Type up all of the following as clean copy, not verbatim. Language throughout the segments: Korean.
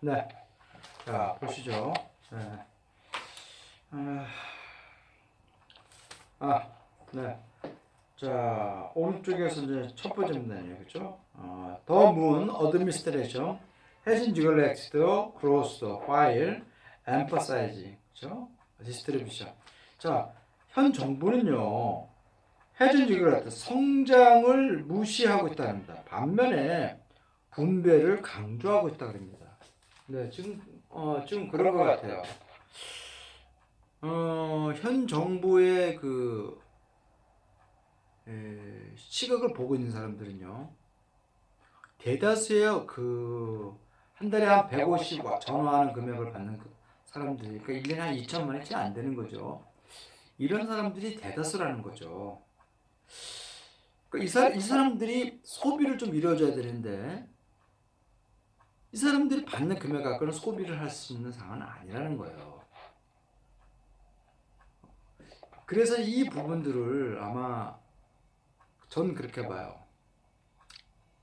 네. 자, 보시죠. 네. 네. 자, 오른쪽에서 이제 첫 번째 문단이에요. 그렇죠? The moon administration has neglected the growth while emphasizing, 그렇죠? distribution. 자, 현 정부는요. has neglected 성장을 무시하고 있답니다. 반면에 분배를 강조하고 있다 그럽니다. 네, 지금 그런 것 같아요. 현 정부의 그 시각을 보고 있는 사람들은요, 대다수의 한 달에 한 150 전화하는 금액을 받는 사람들이, 그러니까 1년에 한 2천만 원이 채 안 되는 거죠. 이런 사람들이 대다수라는 거죠. 그러니까 이 사람들이 소비를 좀 이루어줘야 되는데, 이 사람들이 받는 금액 갖고는 소비를 할 수 있는 상황은 아니라는 거예요. 그래서 이 부분들을 아마 전 그렇게 봐요.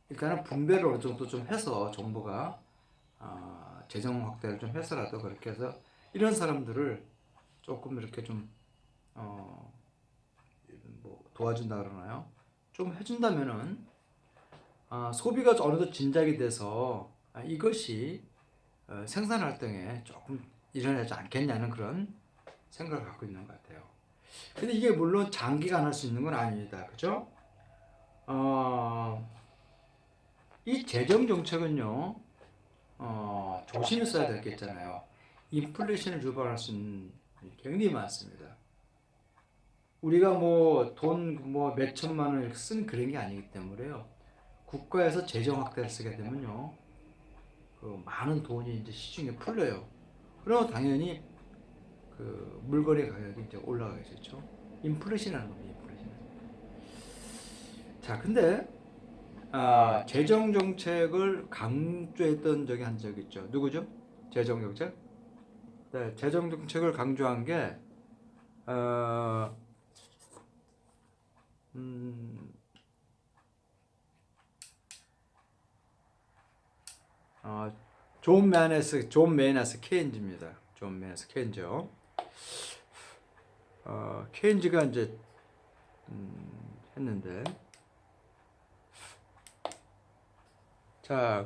그러니까 분배를 어느 정도 좀 해서 정부가 재정 확대를 좀 해서라도 그렇게 해서 이런 사람들을 조금 이렇게 좀 뭐 도와준다 그러나요? 좀 해준다면은 소비가 어느 정도 진작이 돼서 이것이 생산 활동에 조금 일어나지 않겠냐는 그런 생각을 갖고 있는 것 같아요. 근데 이게 물론 장기간 할 수 있는 건 아닙니다. 그죠? 이 재정 정책은요, 조심히 써야 될 게 있잖아요. 인플레이션을 유발할 수 있는 일이 굉장히 많습니다. 우리가 뭐 돈 뭐 몇천만 원을 쓴 그런 게 아니기 때문에요. 국가에서 재정 확대를 쓰게 되면요, 그 많은 돈이 이제 시중에 풀려요. 그러면 당연히 그 물건의 가격이 이제 올라가겠죠. 인플레이션이라는 겁니다. 인플레이션. 자, 근데 재정 정책을 강조했던 적이 한 적 있죠. 누구죠? 재정 정책? 네, 재정 정책을 강조한 게 어, 음, 어, 존 메이너스 케인즈입니다. 존 메이너스 케인즈요. 케인즈가 이제 했는데, 자,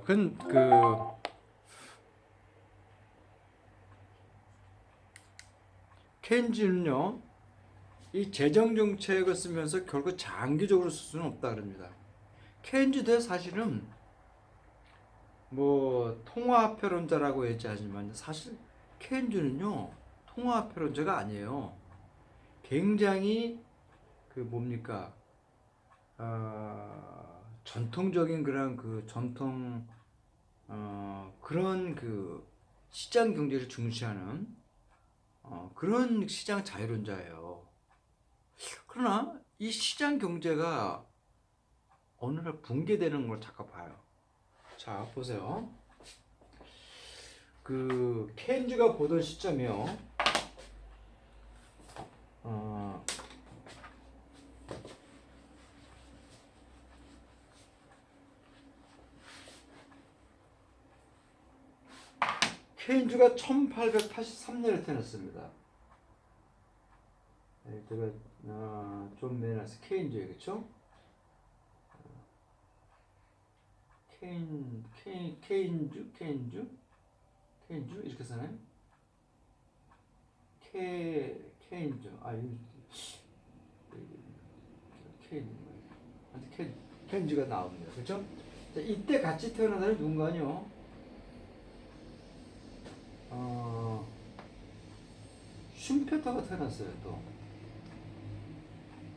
케인즈는요, 이 재정 정책을 쓰면서 결국 장기적으로 쓸 수는 없다 그럽니다. 케인즈도 사실은 뭐 통화폐론자라고 얘기하지만 사실 케인즈는요 통화폐론자가 아니에요. 굉장히 그 뭡니까 전통적인 그런 그 전통 그런 그 시장 경제를 중시하는 그런 시장 자유론자예요. 그러나 이 시장 경제가 어느 날 붕괴되는 걸 잠깐 봐요. 자, 보세요. 그 케인즈가 보던 시점이요. 어, 케인즈가 1883년에 태어났습니다. 네, 제가 존 메이너스 케인즈예요, 그렇죠? 케인주 이렇게 쓰나요? 케인주 케인 케인주가 나옵니다, 그렇죠? 자, 이때 같이 태어난 사람이 누군가요? 슌페터가 태어났어요, 또.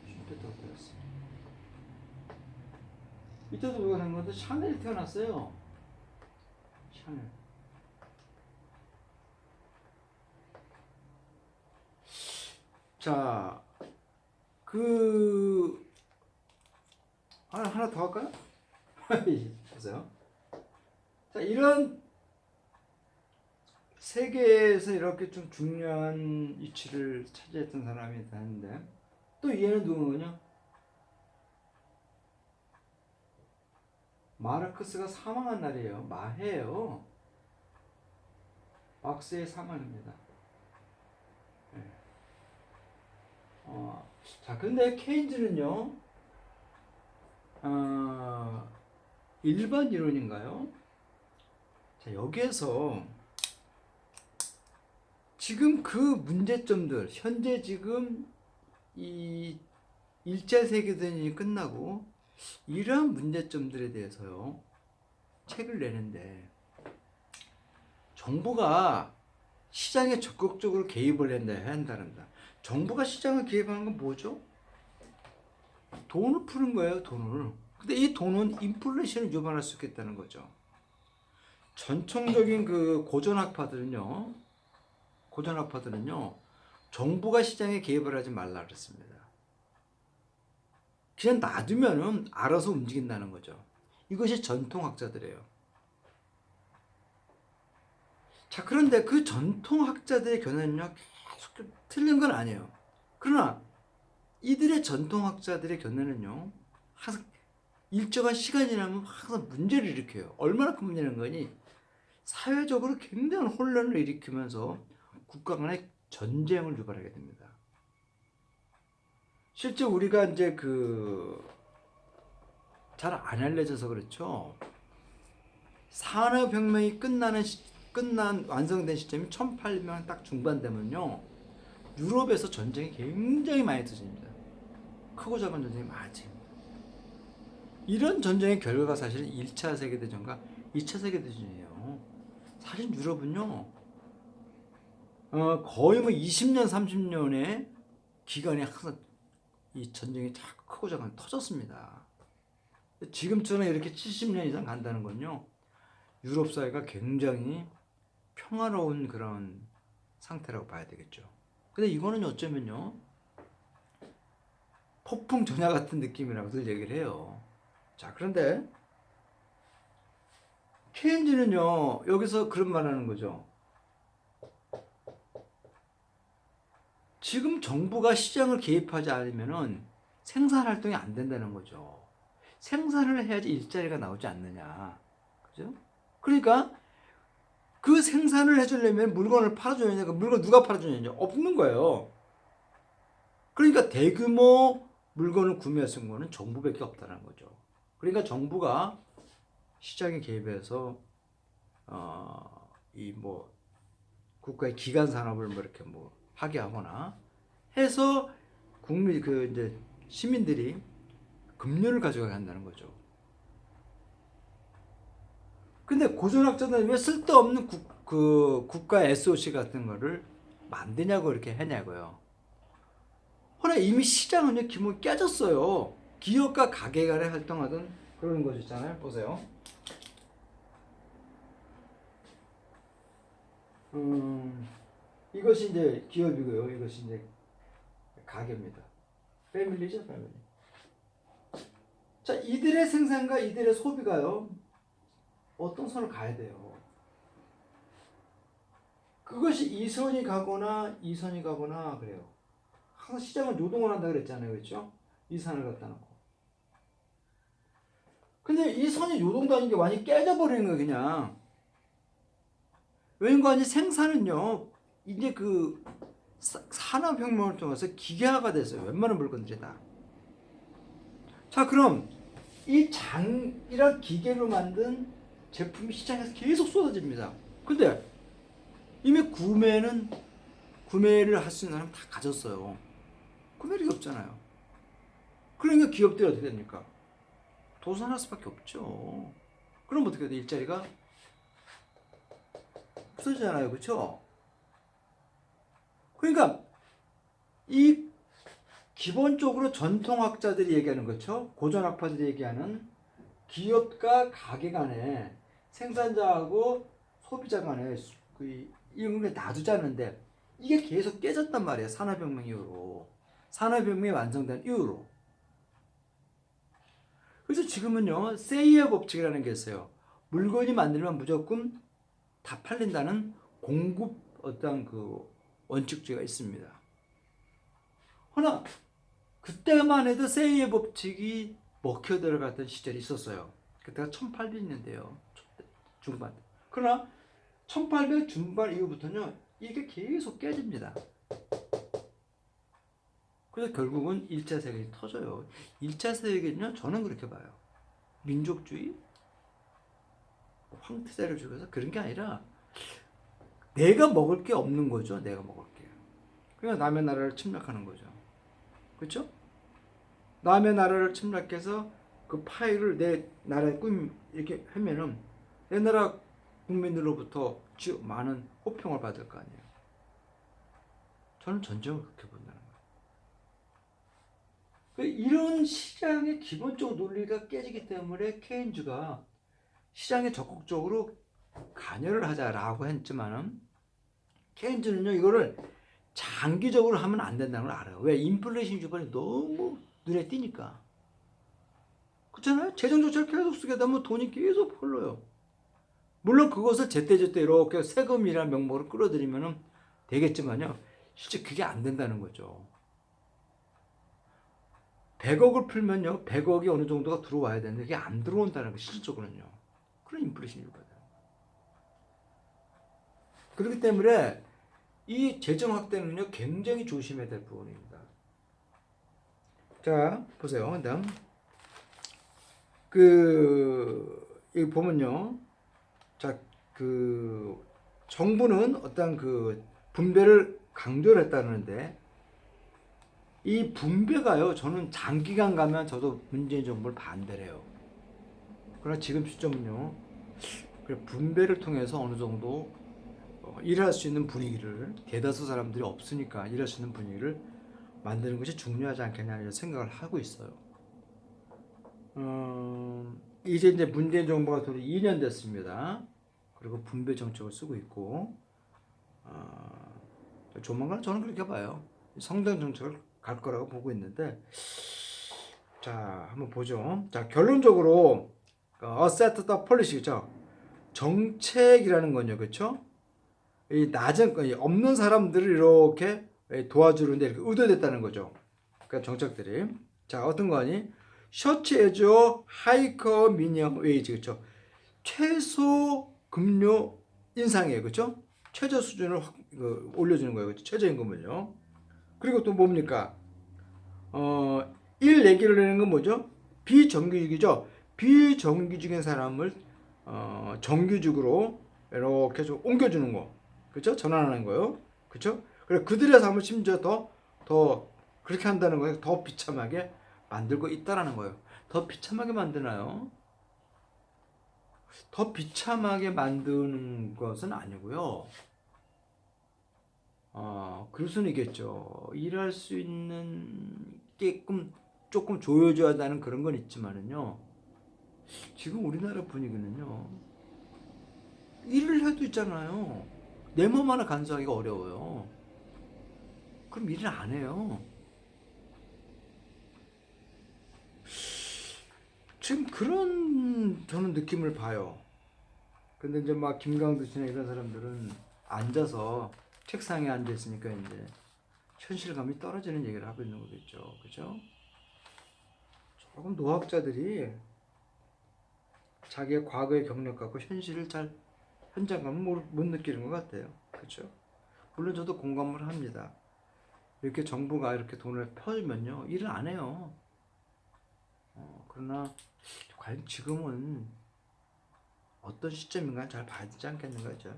슌페터가 태어났어요. 이때도 누가 된 건데 샤넬이 태어났어요. 샤넬. 자, 그 하나 더 할까요? 보세요. 자, 이런 세계에서 이렇게 좀 중요한 위치를 차지했던 사람이 있는데 또 얘는 누구냐? 마르크스가 사망한 날이에요. 마해예요. 박스의 상황입니다. 네. 자, 근데 케인즈는요, 일반 이론인가요? 자, 여기에서 지금 그 문제점들, 현재 지금 이 일제 세계대전이 끝나고 이러한 문제점들에 대해서요, 책을 내는데 정부가 시장에 적극적으로 개입을 해야 한다는다. 정부가 시장에 개입하는 건 뭐죠? 돈을 푸는 거예요, 돈을. 근데 이 돈은 인플레이션을 유발할 수 있겠다는 거죠. 전통적인 그 고전학파들은요, 정부가 시장에 개입을 하지 말라 그랬습니다. 그냥 놔두면은 알아서 움직인다는 거죠. 이것이 전통학자들이에요. 자, 그런데 그 전통학자들의 견해는요, 계속 틀린 건 아니에요. 그러나 이들의 전통학자들의 견해는요, 항상 일정한 시간이 지나면 항상 문제를 일으켜요. 얼마나 큰 문제는 거니? 사회적으로 굉장한 혼란을 일으키면서 국가 간의 전쟁을 유발하게 됩니다. 실제 우리가 이제 잘 안 알려져서 그렇죠. 산업혁명이 완성된 시점이 1800년 딱 중반 되면요, 유럽에서 전쟁이 굉장히 많이 터집니다. 크고 작은 전쟁이 많이 터집니다. 이런 전쟁의 결과가 사실은 1차 세계대전과 2차 세계대전이에요. 사실 유럽은요, 거의 뭐 20년, 30년의 기간에 항상 이 전쟁이 자꾸 크고 작은 터졌습니다. 지금처럼 이렇게 70년 이상 간다는 건요, 유럽 사회가 굉장히 평화로운 그런 상태라고 봐야 되겠죠. 근데 이거는 어쩌면요, 폭풍 전야 같은 느낌이라고들 얘기를 해요. 자, 그런데 케인즈는요, 여기서 그런 말 하는 거죠. 지금 정부가 시장을 개입하지 않으면은 생산 활동이 안 된다는 거죠. 생산을 해야지 일자리가 나오지 않느냐. 그죠? 그러니까 그 생산을 해주려면 물건을 팔아줘야 그 물건 누가 팔아주느냐? 없는 거예요. 그러니까 대규모 물건을 구매할 수 있는 거는 정부밖에 없다는 거죠. 그러니까 정부가 시장에 개입해서 이 뭐 국가의 기간 산업을 뭐 이렇게 뭐 하게 하거나 해서 국민 이제 시민들이 급료를 가져가게 한다는 거죠. 근데 고전학자들은 왜 쓸데없는 국가 SOC 같은 거를 만드냐고 이렇게 하냐고요. 허나 이미 시장은요, 기본이 깨졌어요. 기업과 가게 간에 활동하던 그런 거 있잖아요. 보세요. 이것이 이제 기업이고요. 이것이 이제 가게입니다. 패밀리죠, 패밀리. 자, 이들의 생산과 이들의 소비가요, 어떤 선을 가야 돼요. 그것이 이선이 가거나 이선이 가거나 그래요. 항상 시장은 요동을 한다 그랬잖아요. 그렇죠? 이 선을 갖다 놓고. 근데 이 선이 요동다는 게 완전히 깨져버리는 거예요, 그냥. 왜냐면 생산은요, 이제 산업혁명을 통해서 기계화가 됐어요. 웬만한 물건들이 다. 자, 그럼 이 장이란 기계로 만든 제품이 시장에서 계속 쏟아집니다. 근데 이미 구매를 할 수 있는 사람 다 가졌어요. 구매력이 없잖아요. 그러니까 기업들이 어떻게 됩니까? 도산할 수밖에 없죠. 그럼 어떻게 돼? 일자리가 없어지잖아요. 그렇죠? 그러니까 이 기본적으로 전통학자들이 얘기하는 거죠. 고전학파들이 얘기하는 기업과 가게 간에 생산자하고 소비자 간에 이런 걸 놔두자는데 이게 계속 깨졌단 말이에요. 산업혁명 이후로. 산업혁명이 완성된 이후로. 그래서 지금은요, 세이어 법칙이라는 게 있어요. 물건이 만들면 무조건 다 팔린다는 공급 어떤 원칙주의가 있습니다. 그러나 그때만 해도 세이어 법칙이 먹혀 들어갔던 시절이 있었어요. 그때가 1800년대요. 중반. 그러나 1800 중반 이후부터는요, 이게 계속 깨집니다. 그래서 결국은 1차 세계가 터져요. 1차 세계는요, 저는 그렇게 봐요. 민족주의, 황태자를 죽여서 그런 게 아니라 내가 먹을 게 없는 거죠. 내가 먹을 게. 그러니까 남의 나라를 침략하는 거죠. 그렇죠? 남의 나라를 침략해서 그 파일을 내 나라에 이렇게 하면은 내 나라 국민들로부터 많은 호평을 받을 거 아니에요. 저는 전쟁을 그렇게 본다는 거예요. 이런 시장의 기본적 논리가 깨지기 때문에 케인즈가 시장에 적극적으로 관여를 하자라고 했지만은 케인즈는요 이거를 장기적으로 하면 안 된다는 걸 알아요. 왜? 인플레이션 주변이 너무 눈에 띄니까. 그렇잖아요? 재정 조치를 계속 쓰게 되면 돈이 계속 흘러요. 물론 그것을 제때제때 이렇게 세금이라는 명목으로 끌어들이면 되겠지만요. 실제 그게 안 된다는 거죠. 100억을 풀면요. 100억이 어느 정도가 들어와야 되는데 그게 안 들어온다는 거 실질적으로는요. 그런 인플레이션이 일어나요. 그렇기 때문에 이 재정 확대는요. 굉장히 조심해야 될 부분입니다. 자, 보세요. 그다음 이 보면요. 자, 정부는 어떤 분배를 강조를 했다는데 이 분배가요. 저는 장기간 가면 저도 문재인 정부를 반대를 해요. 그러나 지금 시점은요. 분배를 통해서 어느 정도 일할 수 있는 분위기를 대다수 사람들이 없으니까 일할 수 있는 분위기를 만드는 것이 중요하지 않겠냐 이런 생각을 하고 있어요. 이제 문재인 정부가 돌이 2년 됐습니다. 그리고 분배 정책을 쓰고 있고 조만간 저는 그렇게 봐요. 성장 정책을 갈 거라고 보고 있는데 자 한번 보죠. 자 결론적으로 asset the policy죠. 정책이라는 건요, 그렇죠? 이 낮은 없는 사람들을 이렇게 도와주는데 이렇게 의도됐다는 거죠. 그러니까 정책들이 자 어떤 거니? 셔츠 에저 하이커 미니멈 웨이지 그렇죠? 최소 급료 인상이에요, 그렇죠? 최저 수준을 올려주는 거예요, 그렇죠? 최저임금을요. 그리고 또 뭡니까? 일 얘기를 내는 건 뭐죠? 비정규직이죠. 비정규직인 사람을 정규직으로 이렇게 좀 옮겨주는 거, 그렇죠? 전환하는 거요, 그렇죠? 그래 그들의 삶을 심지어 더 그렇게 한다는 거예요. 더 비참하게 만들고 있다라는 거예요. 더 비참하게 만드나요? 더 비참하게 만드는 것은 아니고요. 그럴 수는 있겠죠. 일할 수 있는 게끔 조금 조여줘야 한다는 그런 건 있지만은요. 지금 우리나라 분위기는요. 일을 해도 있잖아요. 내 몸 하나 간수하기가 어려워요. 그럼 일을 안 해요. 지금 그런 저는 느낌을 봐요. 근데 이제 막 김강두 씨나 이런 사람들은 앉아서 책상에 앉아 있으니까 이제 현실감이 떨어지는 얘기를 하고 있는 거겠죠. 그죠? 조금 노학자들이 자기의 과거의 경력 갖고 현실을 잘 현장감을 못 느끼는 것 같아요. 그렇죠? 물론 저도 공감을 합니다. 이렇게 정부가 이렇게 돈을 펴주면요 일을 안 해요. 그러나 과연 지금은 어떤 시점인가 잘 봐지지 않겠는 거죠.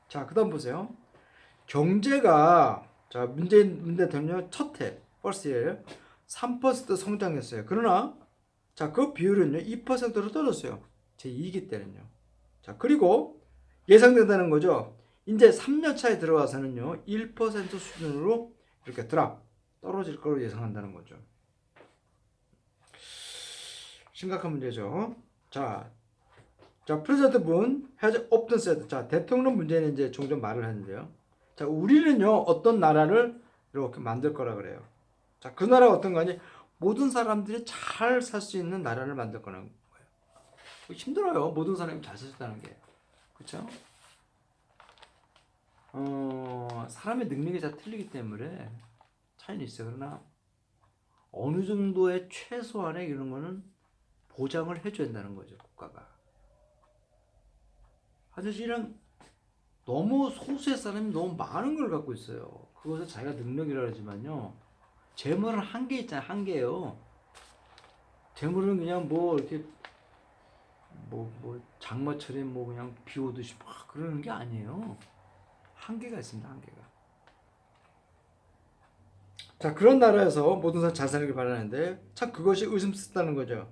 자, 그다음 보세요. 경제가 자 문재인 대통령 첫 해, first year 3% 성장했어요. 그러나 자 그 비율은요 2%로 떨어졌어요. 제 2기 때는요. 자 그리고 예상된다는 거죠. 이제 3년 차에 들어와서는요 1% 수준으로 이렇게 떨어질 거로 예상한다는 거죠. 심각한 문제죠. 자 프레젠트 분 has often said. 자 대통령 문제는 이제 종종 말을 하는데요. 자 우리는요 어떤 나라를 이렇게 만들 거라 그래요. 자 그 나라가 어떤 거니? 모든 사람들이 잘 살 수 있는 나라를 만들 거라는 거예요. 힘들어요. 모든 사람이 잘 살 수 있다는 게. 그렇죠? 사람의 능력이 다 틀리기 때문에 차이는 있어요. 그러나 어느 정도의 최소한의 이런 거는 보장을 해줘야 된다는 거죠. 국가가. 사실 이런 너무 소수의 사람이 너무 많은 걸 갖고 있어요. 그것을 자기가 능력이라 하지만요. 재물은 한계 있잖아요. 한계예요. 재물은 그냥 뭐 이렇게 뭐 장마철에 뭐 그냥 비 오듯이 막 그러는 게 아니에요. 한계가 있습니다. 한계가. 자, 그런 나라에서 모든 사람 잘 살기를 바라는데 참 그것이 의심스럽다는 거죠.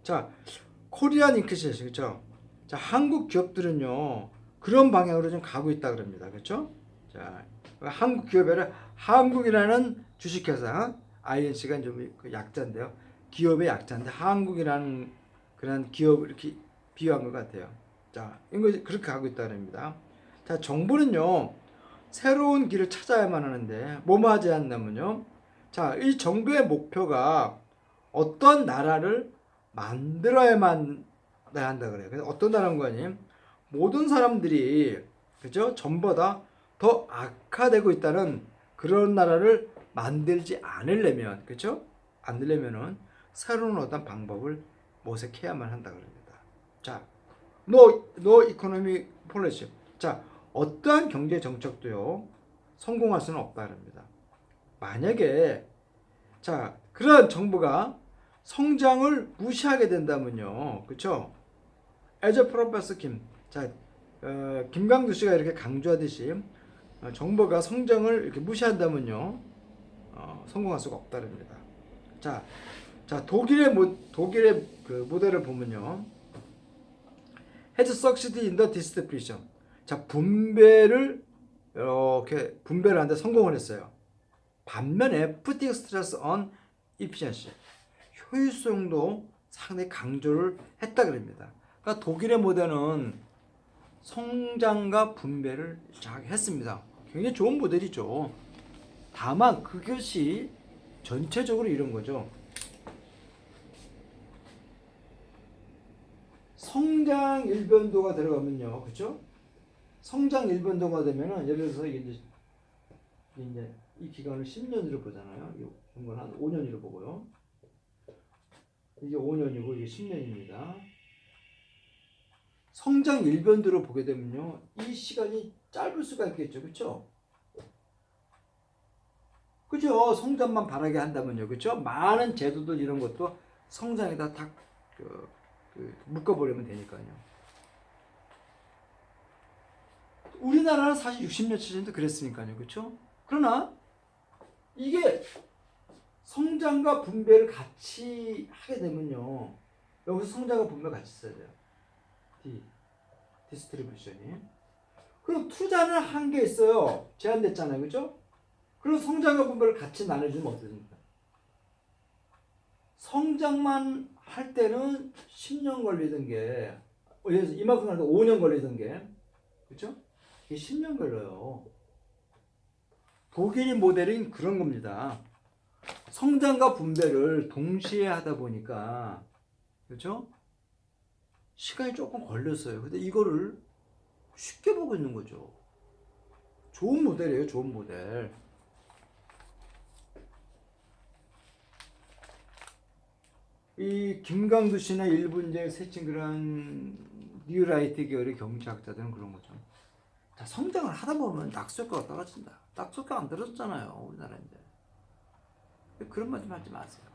자, 코리안 인크시에이션 그렇죠? 자, 한국 기업들은요. 그런 방향으로 좀 가고 있다 그럽니다. 그렇죠? 자, 한국 기업에는 한국이라는 주식회사 INC가 좀 약자인데요. 기업의 약자인데 한국이라는 그런 기업을 이렇게 비유한 것 같아요. 자, 이거 그렇게 가고 있다 그럽니다. 자, 정부는요. 새로운 길을 찾아야만 하는데 뭐뭐 하지 않냐면요. 자, 이 정부의 목표가 어떤 나라를 만들어야만 한다 그래요. 그래서 어떤 나라인 거니? 모든 사람들이 그죠? 전보다 더 악화되고 있다는 그런 나라를 만들지 않으려면 그죠? 안 되려면은 새로운 어떤 방법을 모색해야만 한다 그럽니다. 자, 노 이코노미 폴리시. 자, 어떠한 경제 정책도요 성공할 수는 없다 그럽니다. 만약에 자 그런 정부가 성장을 무시하게 된다면요, 그렇죠? 에저 프로페서 김, 자 김강두 씨가 이렇게 강조하듯이 정부가 성장을 이렇게 무시한다면요, 성공할 수가 없다릅니다. 자, 독일의 그 모델을 보면요, has succeeded in the distribution. 자, 분배를 이렇게 분배를 하는데 성공을 했어요. 반면에 putting stress on efficiency, 효율성도 상당히 강조를 했다 그럽니다. 그러니까 독일의 모델은 성장과 분배를 잘 했습니다. 굉장히 좋은 모델이죠. 다만 그것이 전체적으로 이런 거죠. 성장 일변도가 들어가면요, 그렇죠? 성장 일변도가 되면은 예를 들어서 이제 이 기간을 10년으로 보잖아요. 이런 건 한 5년으로 보고요. 이게 5년이고 이게 10년입니다. 성장 일변도로 보게 되면요, 이 시간이 짧을 수가 있겠죠, 그렇죠? 그죠? 성장만 바라게 한다면요, 그렇죠? 많은 제도들 이런 것도 성장에다 다 묶어버리면 되니까요. 우리나라는 사실 60년 전에도 그랬으니까요, 그렇죠? 그러나 이게 성장과 분배를 같이 하게 되면요, 여기서 성장과 분배가 같이 있어야 돼요. 디스트리뷰션이. 그럼 투자는 한계 있어요. 제한됐잖아요, 그렇죠? 그럼 성장과 분배를 같이 나눠주면 어떻습니까? 성장만 할 때는 10년 걸리던 게, 예를 들어서 이만큼 하는데 5년 걸리던 게, 그렇죠? 이게 10년 걸려요. 독일 모델은 그런 겁니다. 성장과 분배를 동시에 하다 보니까, 그렇죠? 시간이 조금 걸렸어요. 근데 이거를 쉽게 보고 있는 거죠. 좋은 모델이에요, 좋은 모델. 이 김강두 씨나 일부 이제 세친 그런 뉴라이트 계열의 경제학자들은 그런 거죠. 자, 성장을 하다 보면 낙수효과가 떨어진다. 낙수효과 안 떨어졌잖아요, 우리나라 이제. 그런 말 좀 하지 마세요.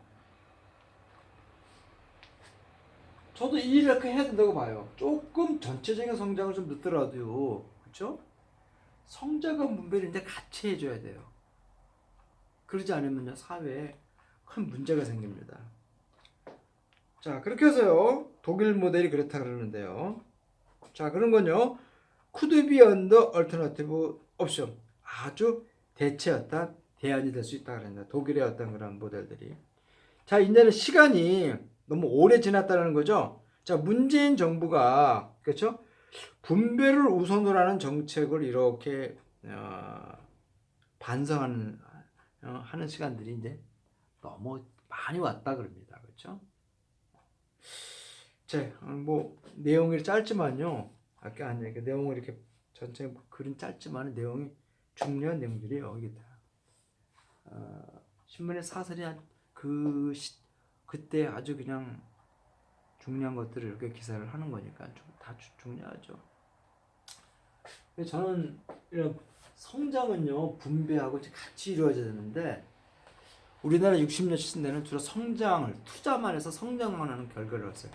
저도 이렇게 해야 된다고 봐요. 조금 전체적인 성장을 좀 늦더라도요, 그렇죠? 성장과 분배를 이제 같이 해줘야 돼요. 그러지 않으면요, 사회에 큰 문제가 생깁니다. 자, 그렇게 해서요, 독일 모델이 그렇다 그러는데요. 자, 그런 건요, could be under alternative option. 아주 대체였다, 대안이 될 수 있다 그랬는데, 독일의 어떤 그런 모델들이. 자, 이제는 시간이 너무 오래 지났다는 거죠. 자, 문재인 정부가, 그렇죠? 분배를 우선으로 하는 정책을 이렇게 반성하는 하는 시간들이 이제 너무 많이 왔다 그럽니다. 그렇죠? 자, 뭐 내용이 짧지만요. 아까 한 얘기 내용을 이렇게 전체 글은 짧지만 내용이 중요한 내용들이에요. 이게 다. 신문의 사설이 그때 아주 그냥 중요한 것들을 이렇게 기사를 하는 거니까 다 중요하죠. 저는 이런 성장은요 분배하고 이제 같이 이루어져야 되는데 우리나라 60년 70년대는 주로 성장을 투자만 해서 성장만 하는 결과를 얻었어요.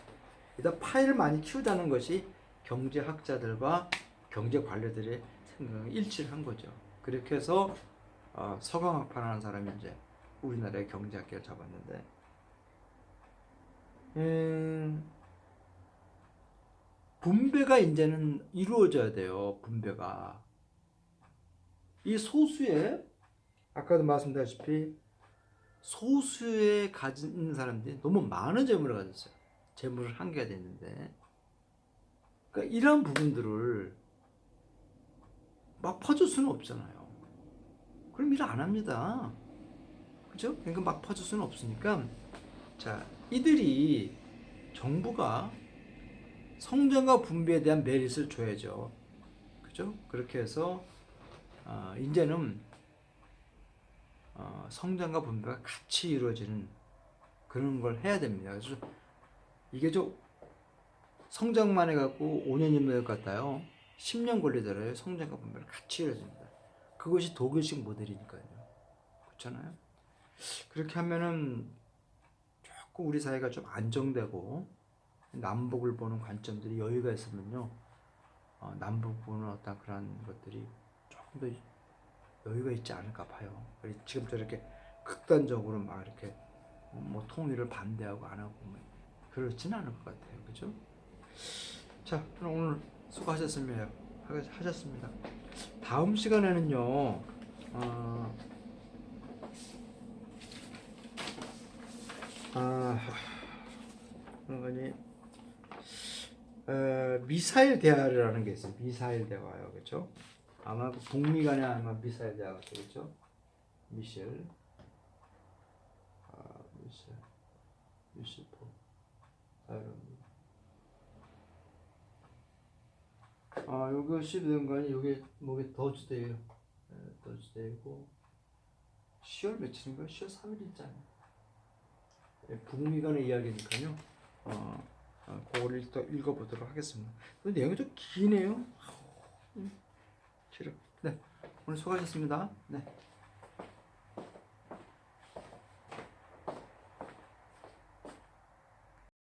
일단 파일을 많이 키우자는 것이 경제학자들과 경제관료들의 생각이 일치를 한 거죠. 그렇게 해서 서강학파라는 사람이 이제 우리나라의 경제학계를 잡았는데 분배가 이제는 이루어져야 돼요. 분배가 이 소수의 아까도 말씀드렸다시피 소수의 가진 사람들이 너무 많은 재물을 가졌어요. 재물을 한계가 됐는데 그러니까 이런 부분들을 막 퍼줄 수는 없잖아요. 그럼 일 안 합니다. 그죠? 그러니까 막 퍼줄 수는 없으니까 자 이들이 정부가 성장과 분배에 대한 메리트를 줘야죠. 그죠? 그렇게 해서 이제는 성장과 분배가 같이 이루어지는 그런 걸 해야 됩니다. 그래서 이게 좀 성장만 해갖고 5년이면 될 것 같아요. 10년 걸리더라도 성장과 분배를 같이 이루어집니다. 그것이 독일식 모델이니까요. 그렇잖아요. 그렇게 하면은 조금 우리 사회가 좀 안정되고 남북을 보는 관점들이 여유가 있으면요. 남북 보는 어떤 그런 것들이 조금 더 여유가 있지 않을까 봐요. 지금 저렇게 극단적으로 막 이렇게 뭐 통일을 반대하고 안 하고 뭐 그렇지는 않을 것 같아요. 그죠? 자, 그럼 오늘 수고하셨습니다. 하셨습니다. 다음 시간에는요. 그러니 미사일 대화라는 게 있어요. 미사일 대화요, 그렇죠? 아마 북미 간에 아마 미사일 대화가 되겠죠. 미실, 미실포, 요것이 된 거니 요게 뭐게 더즈데이요. 더즈데이고 10월 며칠인가? 10월 3일이잖아요. 북미 간의 이야기니까요. 그걸 또 읽어보도록 하겠습니다. 내용이 좀 기네요. 네, 오늘 수고하셨습니다. 네.